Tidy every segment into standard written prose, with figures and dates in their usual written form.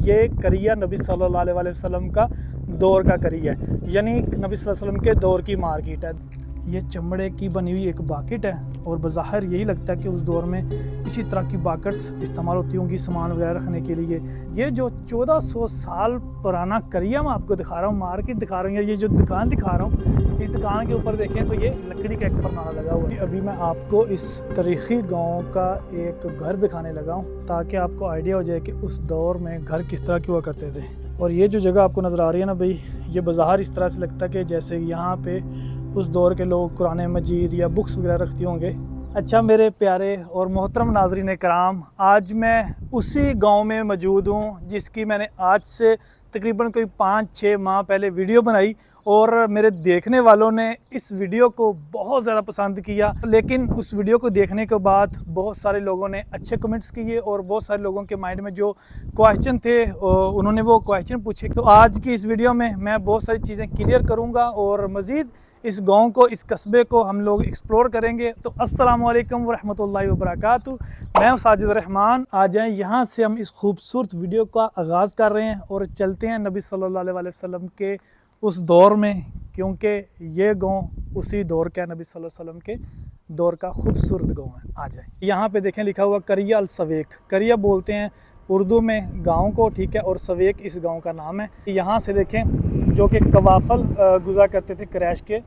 ये करिया नबी सल्लल्लाहु अलैहि वसल्लम का दौर का करिया है, यानी नबी सल्लल्लाहु अलैहि वसल्लम के दौर की मार्केट है। ये चमड़े की बनी हुई एक बाकेट है और बज़ाहिर यही लगता है कि उस दौर में इसी तरह की बाकेट्स इस्तेमाल होती होंगी सामान वगैरह रखने के लिए। ये जो 1400 साल पुराना करिया मैं आपको दिखा रहा हूँ, मार्केट दिखा रहा हूँ, ये जो दुकान दिखा रहा हूँ, इस दुकान के ऊपर देखें तो ये लकड़ी का एक परनाला लगा हुआ है। अभी मैं आपको इस तारीखी गाँव का एक घर दिखाने लगा हूँ ताकि आपको आइडिया हो जाए कि उस दौर में घर किस तरह के हुआ करते थे। और ये जो जगह आपको नज़र आ रही है ना भाई, ये बाज़ार इस तरह से लगता है कि जैसे यहाँ पे उस दौर के लोग कुरान मजीद या बुक्स वगैरह रखते होंगे। अच्छा मेरे प्यारे और मोहतरम नाज़रीन कराम, आज मैं उसी गांव में मौजूद हूँ जिसकी मैंने आज से तकरीबन कोई 5-6 माह पहले वीडियो बनाई और मेरे देखने वालों ने इस वीडियो को बहुत ज़्यादा पसंद किया। लेकिन उस वीडियो को देखने के बाद बहुत सारे लोगों ने अच्छे कमेंट्स किए और बहुत सारे लोगों के माइंड में जो क्वेश्चन थे उन्होंने वो क्वेश्चन पूछे। तो आज की इस वीडियो में मैं बहुत सारी चीज़ें क्लियर करूँगा और मज़ीद इस गांव को, इस कस्बे को हम लोग एक्सप्लोर करेंगे। तो अस्सलामु अलैकुम वरहमतुल्लाहि वबरकातुहू, मैं हूं साजिद रहमान। आ जाएं, यहाँ से हम इस खूबसूरत वीडियो का आगाज़ कर रहे हैं और चलते हैं नबी सल्लल्लाहु अलैहि वसल्लम के उस दौर में, क्योंकि ये गांव उसी दौर का नबी सल्लल्लाहु अलैहि वसल्लम के दौर का खूबसूरत गांव है। आ जाए, यहाँ पे देखें लिखा हुआ करिया अल सवेक। करिया बोलते हैं उर्दू में गाँव को, ठीक है, और सवेक इस गाँव का नाम है। यहाँ से देखें जो कि कवाफल गुज़रा करते थे क्रैश के,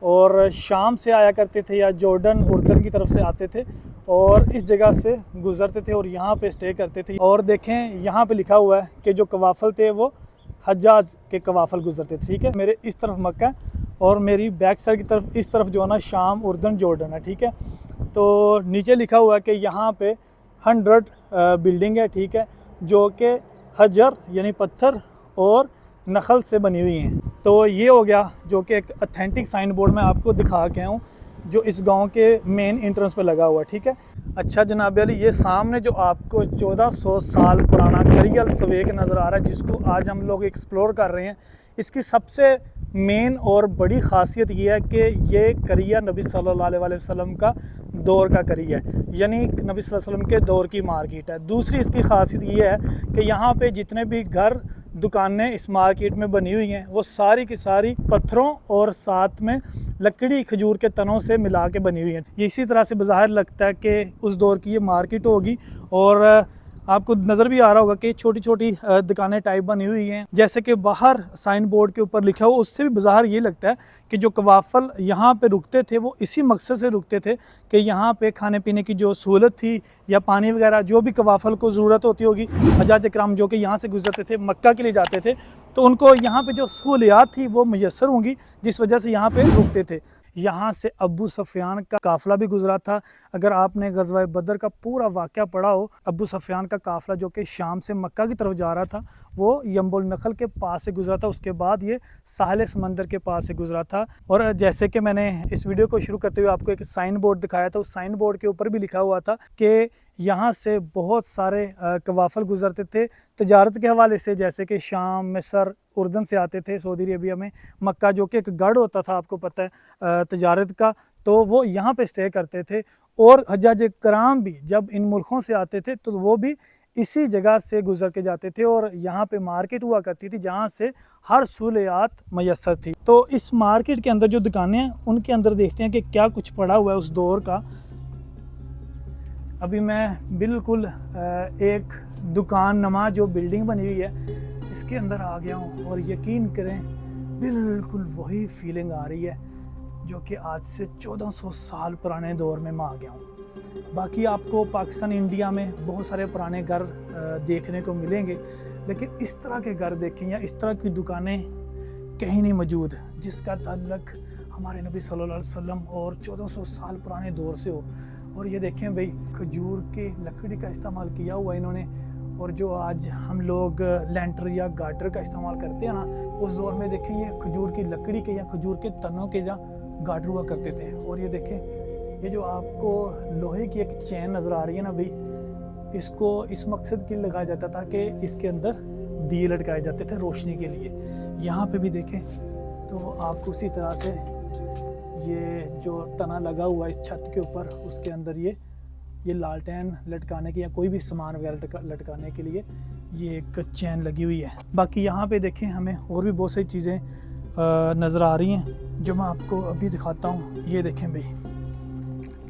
और शाम से आया करते थे या जॉर्डन उर्दन की तरफ से आते थे और इस जगह से गुज़रते थे और यहाँ पे स्टे करते थे। और देखें यहाँ पे लिखा हुआ है कि जो कवाफल थे वो हज्जाज के कवाफल गुज़रते थे, ठीक है। मेरे इस तरफ मक्का और मेरी बैक साइड की तरफ इस तरफ जो है ना शाम उर्दन जॉर्डन है, ठीक है। तो नीचे लिखा हुआ है कि यहाँ पे 100 बिल्डिंग है, ठीक है, जो कि हजर यानी पत्थर और नखल से बनी हुई हैं। तो ये हो गया जो कि एक ऑथेंटिक साइन बोर्ड मैं आपको दिखा के हूँ जो इस गांव के मेन एंट्रेंस पे लगा हुआ है, ठीक है। अच्छा जनाब अली, ये सामने जो आपको 1400 साल पुराना करिया अल सवेक नज़र आ रहा है जिसको आज हम लोग एक्सप्लोर कर रहे हैं, इसकी सबसे मेन और बड़ी ख़ासियत ये है कि ये करिया नबी सल्लल्लाहु अलैहि वसल्लम का दौर का करिया है, यानी नबी सल्लल्लाहु अलैहि वसल्लम के दौर की मार्केट है। दूसरी इसकी ख़ासियत ये है कि यहाँ पे जितने भी घर दुकानें इस मार्केट में बनी हुई हैं वो सारी की सारी पत्थरों और साथ में लकड़ी खजूर के तनों से मिला के बनी हुई हैं। ये इसी तरह से बाज़ाहिर लगता है कि उस दौर की ये मार्केट होगी। और आपको नज़र भी आ रहा होगा कि छोटी छोटी दुकानें टाइप बनी हुई हैं, जैसे कि बाहर साइन बोर्ड के ऊपर लिखा हुआ, उससे भी बाज़ाहिर ये लगता है कि जो कवाफल यहाँ पे रुकते थे वो इसी मकसद से रुकते थे कि यहाँ पे खाने पीने की जो सहूलत थी या पानी वगैरह जो भी कवाफल को ज़रूरत होती होगी, हज्जाज इकराम जो कि यहाँ से गुजरते थे मक्का के लिए जाते थे, तो उनको यहाँ पे जो सहूलियात थी वो मुयस्सर होंगी, जिस वजह से यहाँ पे रुकते थे। यहाँ से अबू सुफियान का काफ़िला भी गुजरा था। अगर आपने गज़वा बदर का पूरा वाक़या पढ़ा हो, अबू सुफियान का काफ़िला जो कि शाम से मक्का की तरफ जा रहा था वो यम्बुल नखल के पास से गुजरा था, उसके बाद ये साहिल समंदर के पास से गुजरा था। और जैसे कि मैंने इस वीडियो को शुरू करते हुए आपको एक साइन बोर्ड दिखाया था, उस साइन बोर्ड के ऊपर भी लिखा हुआ था कि यहाँ से बहुत सारे कवाफल गुजरते थे तजारत के हवाले से, जैसे कि शाम, मिस्र, उर्दन से आते थे सऊदी अरेबिया में, मक्का जो कि एक गढ़ होता था आपको पता है तजारत का, तो वो यहाँ पे स्टे करते थे। और हज्जाज कराम भी जब इन मुल्कों से आते थे तो वो भी इसी जगह से गुजर के जाते थे और यहाँ पे मार्केट हुआ करती थी जहाँ से हर सहूलियात मैसर थी। तो इस मार्केट के अंदर जो दुकानें हैं उनके अंदर देखते हैं कि क्या कुछ पड़ा हुआ है उस दौर का। अभी मैं बिल्कुल एक दुकान नमा जो बिल्डिंग बनी हुई है इसके अंदर आ गया हूँ और यकीन करें बिल्कुल वही फीलिंग आ रही है जो कि आज से 1400 साल पुराने दौर में मैं आ गया हूँ। बाकी आपको पाकिस्तान, इंडिया में बहुत सारे पुराने घर देखने को मिलेंगे, लेकिन इस तरह के घर देखें या इस तरह की दुकानें कहीं नहीं मौजूद जिसका ताल्लुक हमारे नबी सल्लल्लाहु अलैहि वसल्लम और 1400 साल पुराने दौर से हो। और ये देखें भाई, खजूर की लकड़ी का इस्तेमाल किया हुआ इन्होंने, और जो आज हम लोग लैंटर या गार्डर का इस्तेमाल करते हैं ना, उस दौर में देखें ये खजूर की लकड़ी के या खजूर के तनों के या गार्डर हुआ करते थे। और ये देखें, ये जो आपको लोहे की एक चैन नज़र आ रही है ना भाई, इसको इस मकसद के लिए लगाया जाता था कि इसके अंदर दिए लटकाए जाते थे रोशनी के लिए। यहाँ पे भी देखें तो आपको उसी तरह से ये जो तना लगा हुआ है इस छत के ऊपर, उसके अंदर ये लालटेन लटकाने के या कोई भी सामान वगैरह लटकाने के लिए ये एक चैन लगी हुई है। बाकी यहाँ पे देखें हमें और भी बहुत सारी चीज़ें नज़र आ रही हैं जो मैं आपको अभी दिखाता हूँ। ये देखें भाई,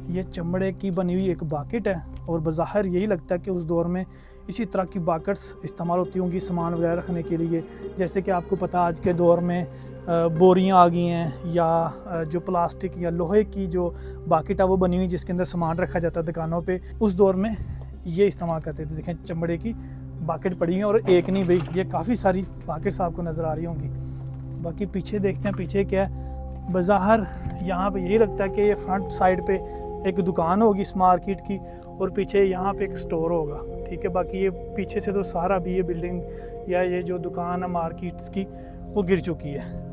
ये चमड़े की बनी हुई एक बाकेट है और बज़ाहिर यही लगता है कि उस दौर में इसी तरह की बाकेट्स इस्तेमाल होती होंगी सामान वगैरह रखने के लिए। जैसे कि आपको पता आज के दौर में बोरियां आ गई हैं या जो प्लास्टिक या लोहे की जो बाकेट है वो बनी हुई जिसके अंदर सामान रखा जाता है दुकानों पे, उस दौर में ये इस्तेमाल करते थे। देखें चमड़े की बाकेट पड़ी है और एक नहीं भाई, ये काफ़ी सारी बाकेट्स आपको नज़र आ रही होंगी। बाकी पीछे देखते हैं, पीछे क्या है। बज़ाहिर यहाँ पे यही लगता है कि ये फ्रंट साइड पे एक दुकान होगी इस मार्केट की और पीछे यहाँ पे एक स्टोर होगा, ठीक है। बाकी ये पीछे से तो सारा भी ये बिल्डिंग या ये जो दुकान है मार्केट्स की वो गिर चुकी है।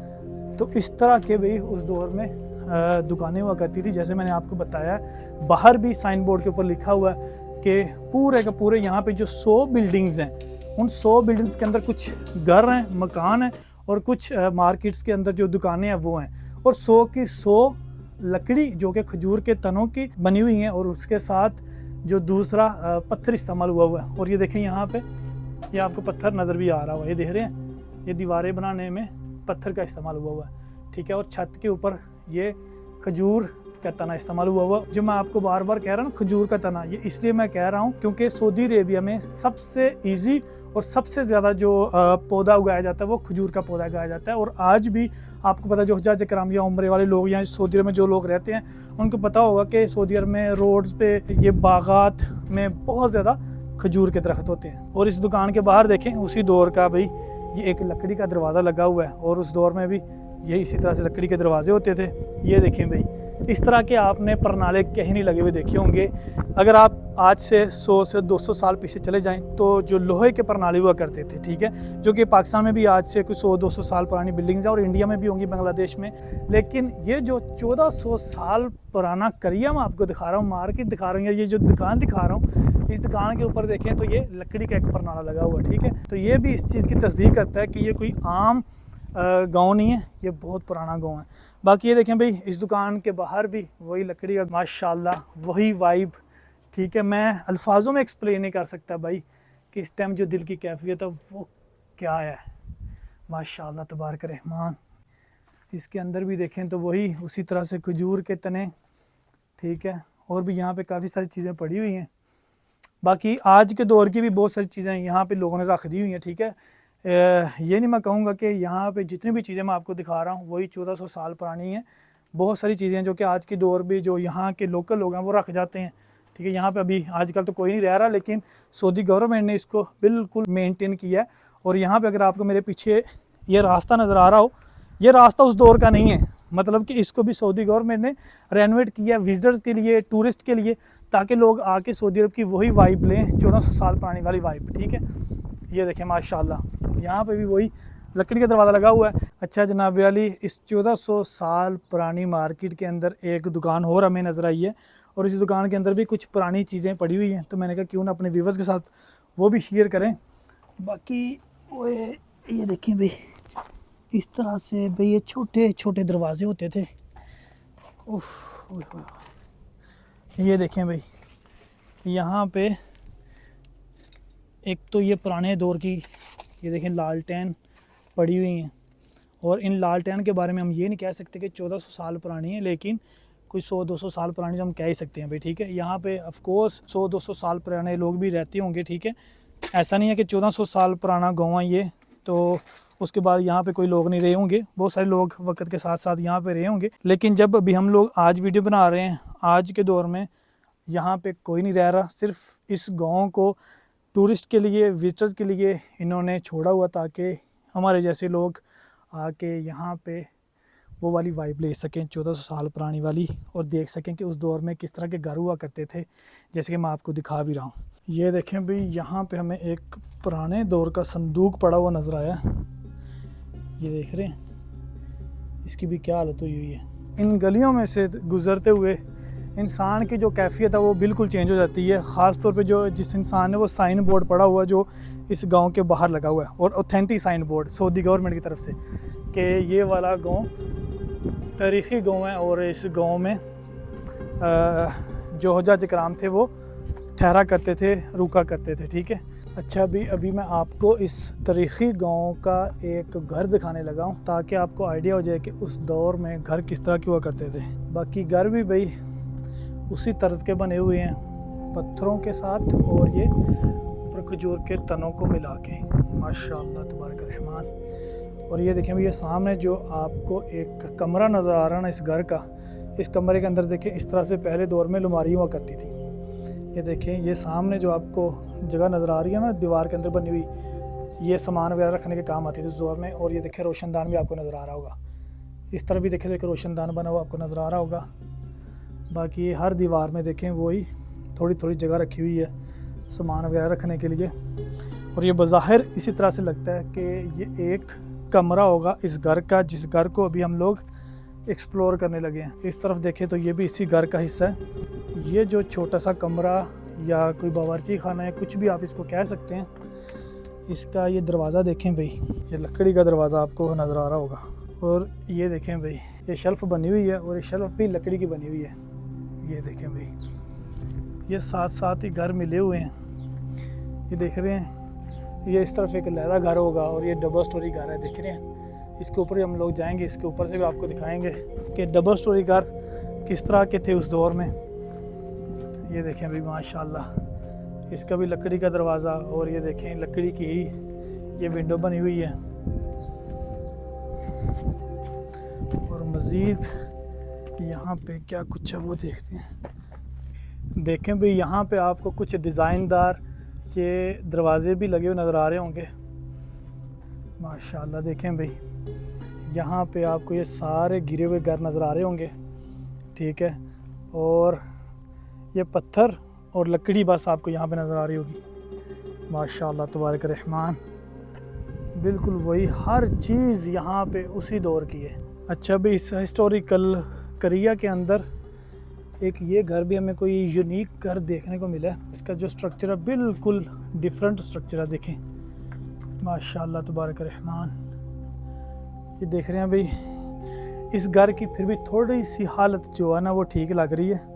तो इस तरह के भी उस दौर में दुकानें हुआ करती थी। जैसे मैंने आपको बताया, बाहर भी साइन बोर्ड के ऊपर लिखा हुआ है कि पूरे के पूरे यहाँ पे जो 100 बिल्डिंग्स हैं, उन 100 बिल्डिंग्स के अंदर कुछ घर हैं, मकान हैं और कुछ मार्केट्स के अंदर जो दुकानें हैं वो हैं। और 100 की 100 लकड़ी जो कि खजूर के तनों की बनी हुई हैं और उसके साथ जो दूसरा पत्थर इस्तेमाल हुआ है। और ये देखें यहाँ पे ये आपको पत्थर नज़र भी आ रहा हुआ, ये देख रहे हैं, ये दीवारें बनाने में पत्थर का इस्तेमाल हुआ है, ठीक है। और छत के ऊपर ये खजूर का तना इस्तेमाल हुआ। जो मैं आपको बार बार कह रहा हूँ ना खजूर का तना, ये इसलिए मैं कह रहा हूँ क्योंकि सऊदी अरेबिया में सबसे ईजी और सबसे ज़्यादा जो पौधा उगाया जाता है वो खजूर का पौधा उगाया जाता है। और आज भी आपको पता, जो हज्जाज कराम या उम्रे वाले लोग यहाँ सऊदी अरब में जो लोग रहते हैं उनको पता होगा कि सऊदी अरब में रोड्स पे ये बागात में बहुत ज़्यादा खजूर के दरख्त होते हैं। और इस दुकान के बाहर देखें, उसी दौर का भाई ये एक लकड़ी का दरवाज़ा लगा हुआ है और उस दौर में भी ये इसी तरह से लकड़ी के दरवाजे होते थे। ये देखें भाई, इस तरह के आपने परनाले कहीं नहीं लगे हुए देखे होंगे। अगर आप आज से 100 से 200 साल पीछे चले जाएं तो जो लोहे के परनाले हुआ करते थे, ठीक है, जो कि पाकिस्तान में भी आज से कुछ 100-200 साल पुरानी बिल्डिंग्स हैं और इंडिया में भी होंगी, बांग्लादेश में। लेकिन ये जो 1400 साल पुराना करिया मैं आपको दिखा रहा हूँ, मार्केट दिखा रहा हूँ, ये जो दुकान दिखा रहा हूँ, इस दुकान के ऊपर देखें तो ये लकड़ी का एक परनाला लगा हुआ है, ठीक है। तो ये भी इस चीज़ की तस्दीक करता है कि ये कोई आम गाँव नहीं है, ये बहुत पुराना गाँव है। बाकी ये देखें भाई, इस दुकान के बाहर भी वही लकड़ी का माशाल्लाह वही वाइब, ठीक है। मैं अल्फाजों में एक्सप्लेन नहीं कर सकता भाई कि इस टाइम जो दिल की कैफियत है वो क्या है। माशाल्लाह तबारक रहमान। इसके अंदर भी देखें तो वही उसी तरह से खजूर के तने, ठीक है। और भी यहाँ पे काफ़ी सारी चीज़ें पड़ी हुई हैं। बाकी आज के दौर की भी बहुत सारी चीज़ें यहाँ पे लोगों ने रख दी हुई हैं, ठीक है। ये नहीं मैं कहूँगा कि यहाँ पे जितनी भी चीज़ें मैं आपको दिखा रहा हूँ वही 1400 साल पुरानी हैं। बहुत सारी चीज़ें जो कि आज के दौर भी जो यहाँ के लोकल लोग हैं वो रख जाते हैं, ठीक है। यहाँ पे अभी आजकल तो कोई नहीं रह रहा, लेकिन सऊदी गवर्नमेंट ने इसको बिल्कुल मेंटेन किया है। और यहाँ पे अगर आपको मेरे पीछे ये रास्ता नज़र आ रहा हो, ये रास्ता उस दौर का नहीं है, मतलब कि इसको भी सऊदी गवर्नमेंट ने रेनोवेट किया विजिटर्स के लिए, टूरिस्ट के लिए, ताकि लोग आके सऊदी अरब की वही वाइब लें, 1400 साल पुरानी वाली वाइब, ठीक है। ये देखें माशाल्लाह, यहाँ पे भी वही लकड़ी का दरवाज़ा लगा हुआ है। अच्छा जनाब अली, इस 1400 साल पुरानी मार्केट के अंदर एक दुकान और हमें नज़र आई है और इस दुकान के अंदर भी कुछ पुरानी चीज़ें पड़ी हुई हैं, तो मैंने कहा क्यों ना अपने व्यूवर्स के साथ वो भी शेयर करें। बाकी वो ये देखें भाई, इस तरह से भाई ये छोटे छोटे दरवाजे होते थे। ये देखें भाई, यहाँ पे एक तो ये पुराने दौर की ये देखें लालटेन पड़ी हुई हैं। और इन लालटेन के बारे में हम ये नहीं कह सकते कि 1400 साल पुरानी है, लेकिन कुछ 100-200 साल पुरानी जो हम कह ही सकते हैं भाई, ठीक है। यहाँ पे ऑफ कोर्स 100-200 साल पुराने लोग भी रहते होंगे, ठीक है। ऐसा नहीं है कि 1400 साल पुराना गाँव है ये तो उसके बाद यहाँ पे कोई लोग नहीं रहे होंगे, बहुत सारे लोग वक्त के साथ साथ यहाँ पे रहे होंगे। लेकिन जब अभी हम लोग आज वीडियो बना रहे हैं, आज के दौर में यहाँ पे कोई नहीं रह रहा, सिर्फ इस गाँव को टूरिस्ट के लिए, विजिटर्स के लिए इन्होंने छोड़ा हुआ ताकि हमारे जैसे लोग आके यहाँ पे वो वाली वाइब ले सकें 1400 साल पुरानी वाली, और देख सकें कि उस दौर में किस तरह के घर हुआ करते थे, जैसे कि मैं आपको दिखा भी रहा हूँ। ये देखें भाई, यहाँ पे हमें एक पुराने दौर का संदूक पड़ा हुआ नज़र आया, ये देख रहे हैं, इसकी भी क्या हालत हुई है। इन गलियों में से गुज़रते हुए इंसान की जो कैफियत है वो बिल्कुल चेंज हो जाती है। ख़ास तौर पे जो जिस इंसान ने वो साइन बोर्ड पड़ा हुआ जो इस गांव के बाहर लगा हुआ है, और authentic sign board Saudi government की तरफ से कि ये वाला गांव तारीख़ी गांव है और इस गांव में जो हज्जाज कराम थे वो ठहरा करते थे, रुका करते थे, ठीक है। अच्छा अभी मैं आपको इस तारीख़ी गांव का एक घर दिखाने लगा हूँ ताकि आपको आइडिया हो जाए कि उस दौर में घर किस तरह के हुआ करते थे। बाकी घर भी भाई उसी तर्ज के बने हुए हैं, पत्थरों के साथ, और ये ऊपर खजूर के तनों को मिला के, माशाअल्लाह तबारक रहमान। और ये देखें, ये सामने जो आपको एक कमरा नज़र आ रहा है ना इस घर का, इस कमरे के अंदर देखें इस तरह से पहले दौर में अलमारी हुआ करती थी। ये देखें, ये सामने जो आपको जगह नज़र आ रही है ना दीवार के अंदर बनी हुई, ये सामान वगैरह रखने के काम आती थी उस दौर में। और ये देखें रोशनदान भी आपको नज़र आ रहा होगा, इस तरह भी देखें रोशनदान बना हुआ आपको नज़र आ रहा होगा। बाकी हर दीवार में देखें वही थोड़ी थोड़ी जगह रखी हुई है सामान वगैरह रखने के लिए। और ये बज़ाहिर इसी तरह से लगता है कि ये एक कमरा होगा इस घर का, जिस घर को अभी हम लोग एक्सप्लोर करने लगे हैं। इस तरफ देखें तो ये भी इसी घर का हिस्सा है। ये जो छोटा सा कमरा या कोई बावर्ची खाना है, कुछ भी आप इसको कह सकते हैं, इसका ये दरवाज़ा देखें भाई, ये लकड़ी का दरवाज़ा आपको नज़र आ रहा होगा। और ये देखें भाई, ये शेल्फ़ बनी हुई है और ये शेल्फ़ भी लकड़ी की बनी हुई है। ये देखें भाई, ये साथ साथ ही घर मिले हुए हैं, ये देख रहे हैं। ये इस तरफ एक लहरा घर होगा और ये डबल स्टोरी घर है, देख रहे हैं। इसके ऊपर ही हम लोग जाएंगे, इसके ऊपर से भी आपको दिखाएंगे कि डबल स्टोरी घर किस तरह के थे उस दौर में। ये देखें भाई माशाल्लाह, इसका भी लकड़ी का दरवाज़ा, और ये देखें लकड़ी की ही ये विंडो बनी हुई है। और मज़ीद यहाँ पे क्या कुछ है वो देखते हैं। देखें भाई, यहाँ पे आपको कुछ डिज़ाइनदार ये दरवाज़े भी लगे हुए नज़र आ रहे होंगे माशाल्लाह। देखें भाई, यहाँ पे आपको ये सारे गिरे हुए घर नज़र आ रहे होंगे, ठीक है। और ये पत्थर और लकड़ी बस आपको यहाँ पे नज़र आ रही होगी, माशाल्लाह तबारक रहमान। बिल्कुल वही हर चीज़ यहाँ पे उसी दौर की है। अच्छा भाई, इस हिस्टोरिकल करिया के अंदर एक ये घर भी हमें कोई यूनिक घर देखने को मिला है। इसका जो स्ट्रक्चर है बिल्कुल डिफरेंट स्ट्रक्चर है, देखें माशाल्लाह तबारक रहमान। ये देख रहे हैं भाई, इस घर की फिर भी थोड़ी सी हालत जो है ना वो ठीक लग रही है।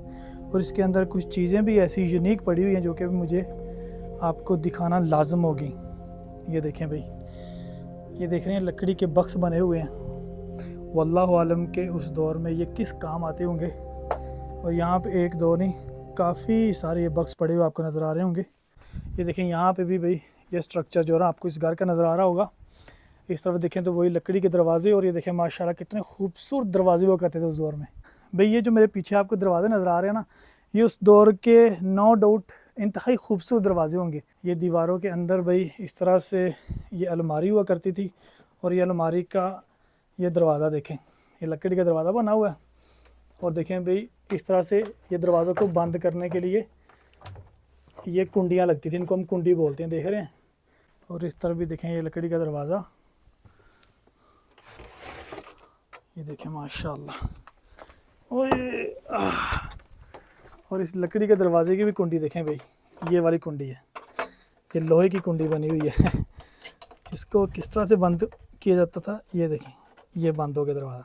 और इसके अंदर कुछ चीज़ें भी ऐसी यूनिक पड़ी हुई हैं जो कि मुझे आपको दिखाना लाजम होगी। ये देखें भाई, ये देख रहे हैं लकड़ी के बक्स बने हुए हैं, वल्लाहु आलम के उस दौर में ये किस काम आते होंगे। और यहाँ पे एक दो नहीं, काफ़ी सारे ये बक्स पड़े हुए आपको नज़र आ रहे होंगे। ये देखें यहाँ पे भी भाई ये स्ट्रक्चर जो है ना आपको इस घर का नज़र आ रहा होगा। इस तरफ देखें तो वही लकड़ी के दरवाजे, और ये देखें माशाल्लाह कितने खूबसूरत दरवाजे हुआ करते थे उस दौर में। भाई ये जो मेरे पीछे आपको दरवाजे नज़र आ रहे हैं ना, ये उस दौर के नो डाउट इंतहाई खूबसूरत दरवाजे होंगे। ये दीवारों के अंदर भाई इस तरह से ये अलमारी हुआ करती थी, और ये अलमारी का ये दरवाज़ा देखें, ये लकड़ी का दरवाज़ा बना हुआ है। और देखें भाई इस तरह से ये दरवाज़ों को बंद करने के लिए ये कुंडियाँ लगती थी, इनको हम कुंडी बोलते हैं, देख रहे हैं। और इस तरफ भी देखें ये लकड़ी का दरवाज़ा, ये देखें माशाल्लाह। ओए और इस लकड़ी के दरवाजे की भी कुंडी देखें भाई, ये वाली कुंडी है, ये लोहे की कुंडी बनी हुई है। इसको किस तरह से बंद किया जाता था, ये देखें, ये बंद हो गया दरवाज़ा।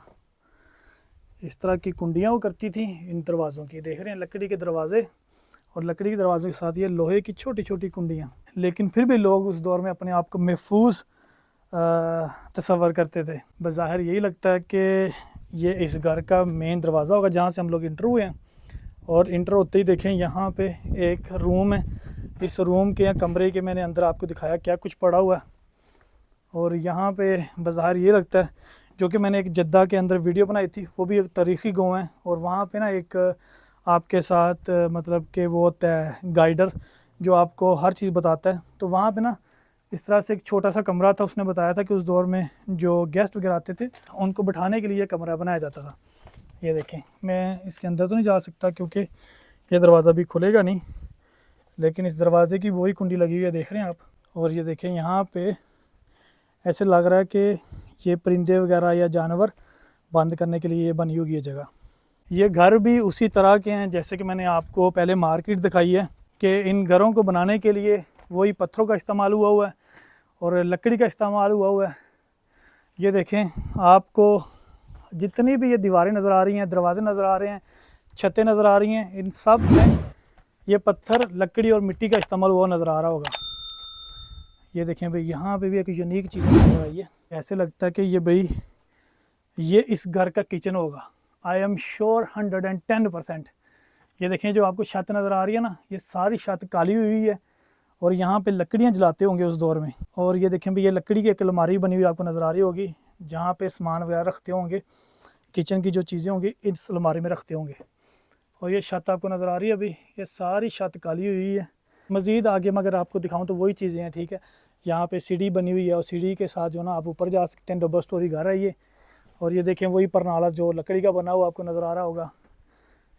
इस तरह की कुंडियाँ वो करती थी इन दरवाज़ों की, देख रहे हैं लकड़ी के दरवाजे, और लकड़ी के दरवाज़ों के साथ ये लोहे की छोटी छोटी कुंडियाँ। लेकिन फिर भी लोग उस दौर में अपने आप को महफूज तस्वर करते थे। बज़ाहिर यही लगता है कि ये इस घर का मेन दरवाज़ा होगा जहाँ से हम लोग इंटर हुए हैं। और इंटर होते ही देखें यहाँ पे एक रूम है, इस रूम के या कमरे के मैंने अंदर आपको दिखाया क्या कुछ पड़ा हुआ है। और यहाँ पे बज़ाहिर ये लगता है, जो कि मैंने एक जद्दा के अंदर वीडियो बनाई थी, वो भी एक तारीख़ी गाँव है, और वहाँ पे ना एक आपके साथ मतलब कि वो होता है गाइडर जो आपको हर चीज़ बताता है। तो वहाँ पे ना इस तरह से एक छोटा सा कमरा था, उसने बताया था कि उस दौर में जो गेस्ट वगैरह आते थे उनको बिठाने के लिए कमरा बनाया जाता था। ये देखें, मैं इसके अंदर तो नहीं जा सकता क्योंकि ये दरवाज़ा भी खुलेगा नहीं, लेकिन इस दरवाज़े की वही कुंडी लगी हुई है, देख रहे हैं आप। और ये देखें यहाँ पे ऐसे लग रहा है कि ये परिंदे वगैरह या जानवर बंद करने के लिए ये बनी होगी ये जगह। ये घर भी उसी तरह के हैं जैसे कि मैंने आपको पहले मार्केट दिखाई है, कि इन घरों को बनाने के लिए वही पत्थरों का इस्तेमाल हुआ है और लकड़ी का इस्तेमाल हुआ है। ये देखें, आपको जितनी भी ये दीवारें नज़र आ रही हैं, दरवाजे नज़र आ रहे हैं, छतें नज़र आ रही हैं, इन सब में ये पत्थर, लकड़ी और मिट्टी का इस्तेमाल हुआ नज़र आ रहा होगा। ये देखें भाई, यहाँ पे भी एक यूनिक चीज़ नजर आई है। ऐसे लगता है कि ये भाई ये इस घर का किचन होगा। I am sure 110%। ये देखें जो आपको छत नज़र आ रही है ना, ये सारी छत काली हुई है और यहाँ पे लकड़ियाँ जलाते होंगे उस दौर में। और ये देखें भाई, ये लकड़ी की एक अलमारी बनी हुई आपको नज़र आ रही होगी, जहाँ पे सामान वगैरह रखते होंगे, किचन की जो चीज़ें होंगी इस अलमारी में रखते होंगे। और ये छत आपको नज़र आ रही है अभी, ये सारी छत काली हुई है। मज़ीद आगे मैं अगर आपको दिखाऊँ तो वही चीज़ें हैं, ठीक है। यहाँ पे सीढ़ी बनी हुई है और सीढ़ी के साथ जो ना आप ऊपर जा सकते हैं। डबल स्टोरी घर है ये। और ये देखें वही परनाला जो लकड़ी का बना हुआ आपको नज़र आ रहा होगा।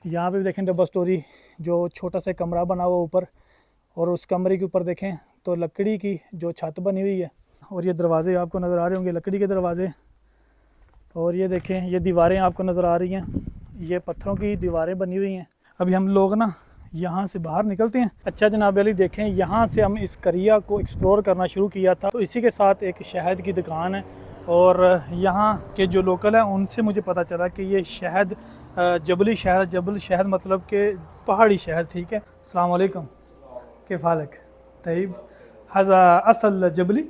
यहाँ पे भी देखें डबल स्टोरी जो छोटा सा कमरा बना हुआ ऊपर, और उस कमरे के ऊपर देखें तो लकड़ी की जो छत बनी हुई है। और ये दरवाजे आपको नज़र आ रहे होंगे, लकड़ी के दरवाजे। और ये देखें ये दीवारें आपको नज़र आ रही हैं, ये पत्थरों की दीवारें बनी हुई हैं। अभी हम लोग ना यहाँ से बाहर निकलते हैं। अच्छा जनाब अली, देखें यहाँ से हम इस करिया को एक्सप्लोर करना शुरू किया था, तो इसी के साथ एक शहद की दुकान है। और यहाँ के जो लोकल हैं उनसे मुझे पता चला कि ये शहद जबली शहद, जबल शहद मतलब कि पहाड़ी शहद, ठीक है। अस्सलाम वालेकुम, किफ हालक? तयब, हज़ा असल जबली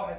1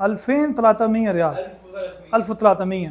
2300 रियाल 1300 1300।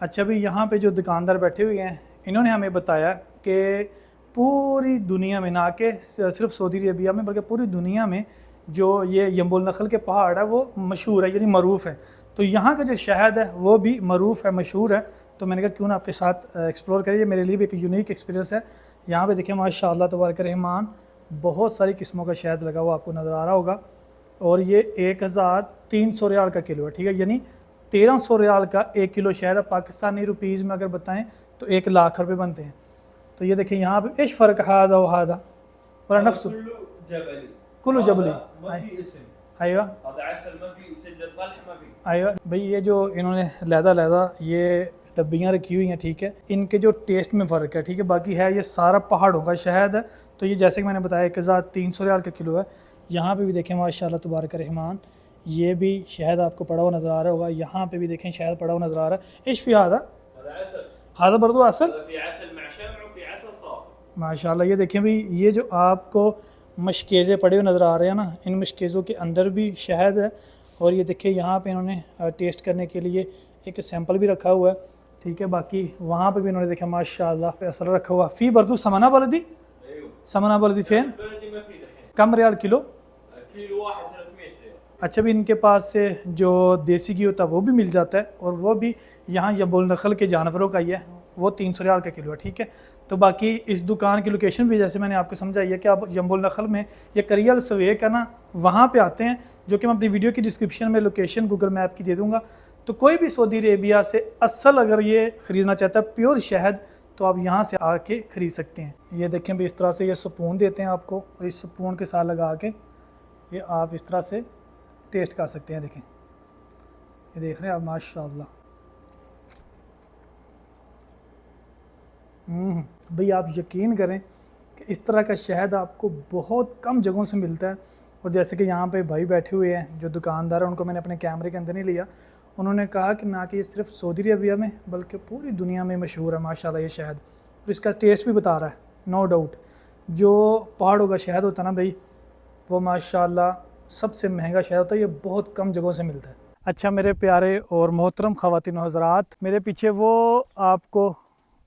अच्छा भी यहाँ पे जो दुकानदार बैठे हुए हैं इन्होंने हमें बताया कि पूरी दुनिया में, ना कि सिर्फ सऊदी अरबिया में बल्कि पूरी दुनिया में जो ये यम्बुल नखल के पहाड़ है वो मशहूर है, यानी मरूफ़ है। तो यहाँ का जो शहद है वो भी मरूफ़ है, मशहूर है। तो मैंने कहा क्यों ना आपके साथ एक्सप्लोर करिए, मेरे लिए भी एक यूनिक एक्सपीरियंस है। यहाँ पे देखिए माशाअल्लाह तबारक रहमान बहुत सारी किस्मों का शहद लगा हुआ आपको नज़र आ रहा होगा। और ये 1300 रियाल का किलो है, ठीक है। यानी 1300 रियाल का 1 किलो शहद है। पाकिस्तानी रुपीज़ में अगर बताएँ तो 1 लाख रुपये बनते हैं। तो ये देखिए यहाँ पे इश फ़र्क हादा व हादा और नफ्स कुल्लू जबली। आइवा आइवा भाई, ये जो इन्होंने लहदा ये डब्बियाँ रखी हुई हैं, ठीक है। इनके जो टेस्ट में फ़र्क है, ठीक है। बाकी है ये सारा पहाड़ों का शहद है। तो ये जैसे कि मैंने बताया 1300 रियाल का किलो है। यहाँ पे भी देखें माशाल्लाह तबारक रहमान, ये भी शहद आपको पड़ा हुआ नज़र आ रहा होगा। यहाँ पे भी देखें शहद पड़ा हुआ नज़र आ रहा है। इश फी हादा बर्दो असल माशाल्लाह। ये देखें भाई, ये जो आपको मशकेज़े पड़े हुए नज़र आ रहे हैं ना, इन मशकेज़ों के अंदर भी शहद है। और ये देखिए यहाँ पे इन्होंने टेस्ट करने के लिए एक सैंपल भी रखा हुआ है, ठीक है। बाकी वहाँ पे भी इन्होंने देखा माशाल्लाह पे असर रखा हुआ। फ़ी बर्दू समना बलदी समना बलदी फ़ेन कम रियाल किलो। अच्छा भी इनके पास से जो देसी घी होता है वो भी मिल जाता है, और वो भी यहाँ यम्बुल नखल के जानवरों का ही है, वो 300 रियाल का किलो है, ठीक है। तो बाकी इस दुकान की लोकेशन भी जैसे मैंने आपको समझाई है कि आप यम्बुल नखल में ये करियल सवेक है ना, वहाँ पे आते हैं, जो कि मैं अपनी वीडियो की डिस्क्रिप्शन में लोकेशन गूगल मैप की दे दूँगा। तो कोई भी सऊदी अरेबिया से असल अगर ये ख़रीदना चाहता है प्योर शहद, तो आप यहाँ से आके ख़रीद सकते हैं। ये देखें भी, इस तरह से ये स्पून देते हैं आपको, और इस स्पून के साथ लगा के ये आप इस तरह से टेस्ट कर सकते हैं। देखें, ये देख रहे हैं आप माशाल्लाह। भाई आप यकीन करें कि इस तरह का शहद आपको बहुत कम जगहों से मिलता है। और जैसे कि यहाँ पे भाई बैठे हुए हैं जो दुकानदार हैं, उनको मैंने अपने कैमरे के अंदर नहीं लिया, उन्होंने कहा कि ना कि ये सिर्फ सऊदी अरबिया में बल्कि पूरी दुनिया में मशहूर है माशाल्लाह ये शहद। और इसका टेस्ट भी बता रहा है, नो डाउट। जो पहाड़ों का शहद होता है ना भाई, वो माशाल्लाह सबसे महंगा शहद होता है, ये बहुत कम जगहों से मिलता है। अच्छा मेरे प्यारे और मोहतरम ख़वातीन व हज़रात, मेरे पीछे वो आपको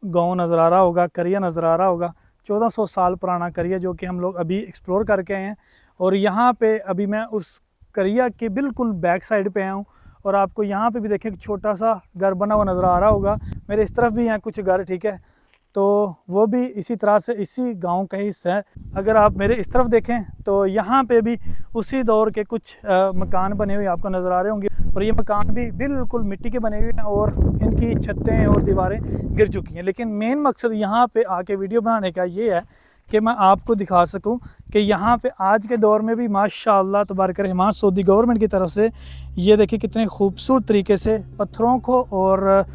गांव नज़र आ रहा होगा, करिया नज़र आ रहा होगा। 1400 साल पुराना करिया जो कि हम लोग अभी एक्सप्लोर करके आए हैं। और यहाँ पे अभी मैं उस करिया के बिल्कुल बैक साइड पे आया हूँ। और आपको यहाँ पे भी देखें एक छोटा सा घर बना हुआ नज़र आ रहा होगा। मेरे इस तरफ भी हैं कुछ घर, ठीक है। तो वो भी इसी तरह से इसी गांव का हिस्सा है। अगर आप मेरे इस तरफ देखें तो यहाँ पे भी उसी दौर के कुछ मकान बने हुए आपको नज़र आ रहे होंगे। और ये मकान भी बिल्कुल मिट्टी के बने हुए हैं और इनकी छतें और दीवारें गिर चुकी हैं। लेकिन मेन मकसद यहाँ पे आके वीडियो बनाने का ये है कि मैं आपको दिखा सकूं कि यहाँ पे आज के दौर में भी माशाअल्लाह तबारक रहमान सऊदी गवर्नमेंट की तरफ से ये देखिए कितने खूबसूरत तरीके से पत्थरों को और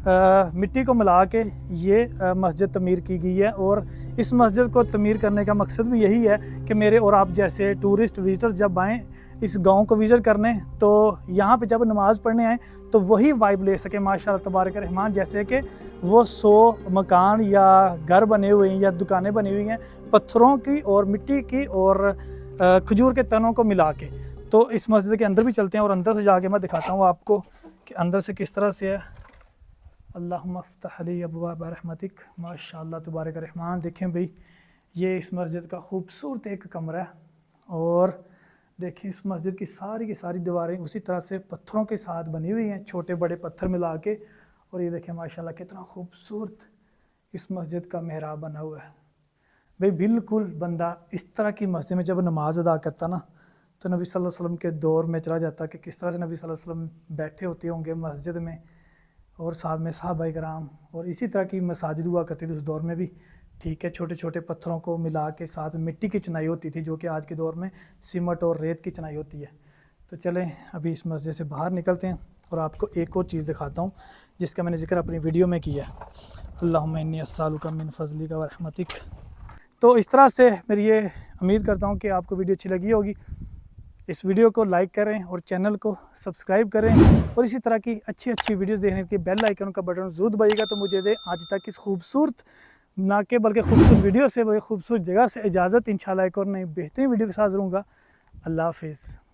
मिट्टी को मिला के ये मस्जिद तमीर की गई है। और इस मस्जिद को तमीर करने का मकसद भी यही है कि मेरे और आप जैसे टूरिस्ट विज़िटर्स जब आएँ इस गांव को विज़िट करने, तो यहाँ पे जब नमाज़ पढ़ने आए तो वही वाइब ले सके माशाल्लाह तबारक रहमान, जैसे कि वो 100 मकान या घर बने हुए हैं या दुकानें बनी हुई हैं पत्थरों की और मिट्टी की और खजूर के तनों को मिला के। तो इस मस्जिद के अंदर भी चलते हैं और अंदर से जाके मैं दिखाता हूँ आपको कि अंदर से किस तरह से है। अल्लाहुम्मा फ़्तह ली अब्वाब रहमतिक, माशाल्लाह तबारक रहमान। देखें भाई, ये इस मस्जिद का खूबसूरत एक कमरा है और देखिए इस मस्जिद की सारी दीवारें उसी तरह से पत्थरों के साथ बनी हुई हैं, छोटे बड़े पत्थर मिला के। और ये देखें माशाल्लाह कितना खूबसूरत इस मस्जिद का मेहराब बना हुआ है। भाई बिल्कुल बंदा इस तरह की मस्जिद में जब नमाज अदा करता ना तो नबी सल्लल्लाहु अलैहि वसल्लम के दौर में चला जाता कि किस तरह से नबी सल्लल्लाहु अलैहि वसल्लम बैठे होते होंगे मस्जिद में और साथ में सहाबाए कराम, और इसी तरह की मसाजिद हुआ करती थी उस दौर में भी। ठीक है, छोटे छोटे पत्थरों को मिला के साथ में मिट्टी की चिनाई होती थी, जो कि आज के दौर में सीमेंट और रेत की चिनाई होती है। तो चलें अभी इस मस्जिद से बाहर निकलते हैं और आपको एक और चीज़ दिखाता हूँ जिसका मैंने जिक्र अपनी वीडियो में किया है। अल्लाहुम्मा इन्नी अस्सअलुका मिन फ़ज़लिका व रहमतिक। तो इस तरह से मेरी ये उम्मीद करता हूँ कि आपको वीडियो अच्छी लगी होगी। इस वीडियो को लाइक करें और चैनल को सब्सक्राइब करें और इसी तरह की अच्छी वीडियोस देखने के लिए बेल आइकन का बटन ज़रूर दबाइएगा। तो मुझे दे आज तक इस खूबसूरत ना के बल्कि खूबसूरत वीडियो से, बल्कि खूबसूरत जगह से इजाज़त। इंशाल्लाह एक और नई बेहतरीन वीडियो के साथ ज़रूर। अल्लाह हाफिज़।